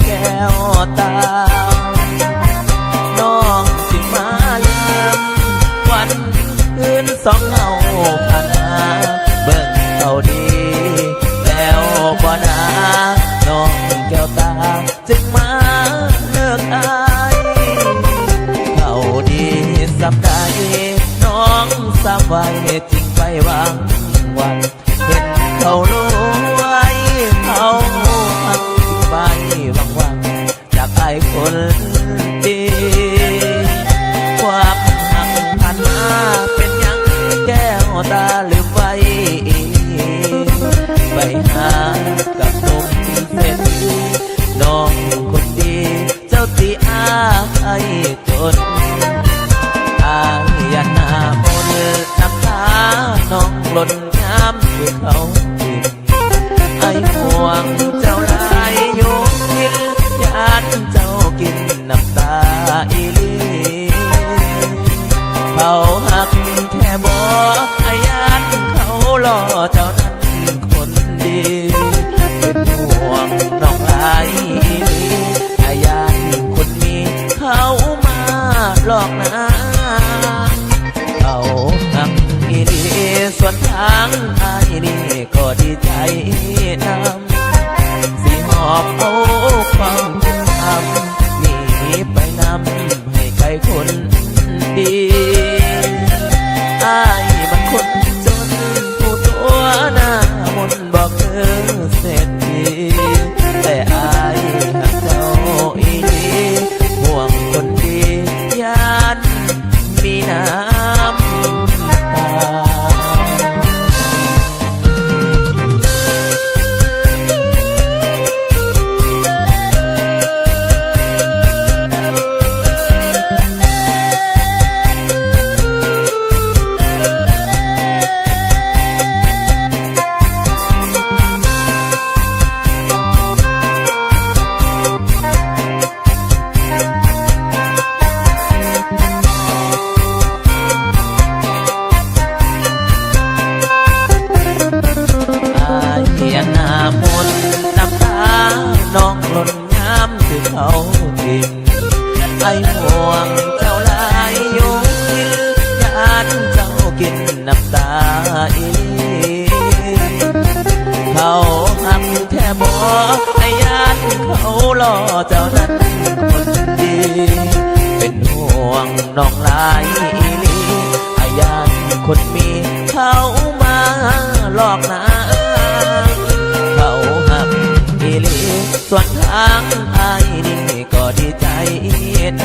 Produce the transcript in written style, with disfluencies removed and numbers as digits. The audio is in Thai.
แก้วตาน้องจึงมาเลี้ยงวันคืนสองเอาผ่านมาเบิ่งเขาดีแล้วบ่นาน้องแก้วตาจึงมาเลิกอายเขาดีสำได้น้องสาไว้จริงไปวางวันเห็นเขารวยเขาหักไปวังจากไอ้คนดีความหักผ่านมาเป็นยังแก้วตาลืมไว้ไปหากับนมเส้นน้องคนดีเจ้าตีอาให้จนอายันหน้ามนน้ำตาน้องหล่นย้ำคือเขาดินไอ้ห่วงเจ้าลายโยงกินยานเจ้ากินน้ำตาอีลีเขาหักแค่บอกไอ้ยานเขาหล่อเจ้านั้นคนดีเป็นห่วงน้องลายอีลีไอ้ยานคนมีเขามาหลอกนะเขาหักอีลีส่วนทางไอ้นี่ก็ดีใจนำสิหอบเอาความทำหนีไปนำให้ใครคนดีไอ้มันคนจนผู้ตัวหน้ามนบอกเธอเสร็จดีแต่ไอ้หักเจ้าอีลีห่วงคนดียานมีน้ำตาอย่าหน้ามนน้ำตาน้องหล่นย้ำคือเขาดินไอ้ห่วงเจ้าลายโยงกินยานเจ้ากินน้ำตาอีเขาหักแค่บอกไอ้ยานเขาหล่อเจ้านั้นคนดีเป็นห่วงน้องลายอีลีไอ้ยานคนมีเขามาหลอกนะเขาหักอีลีส่วนทางไอ้นี่ก็ดีใจน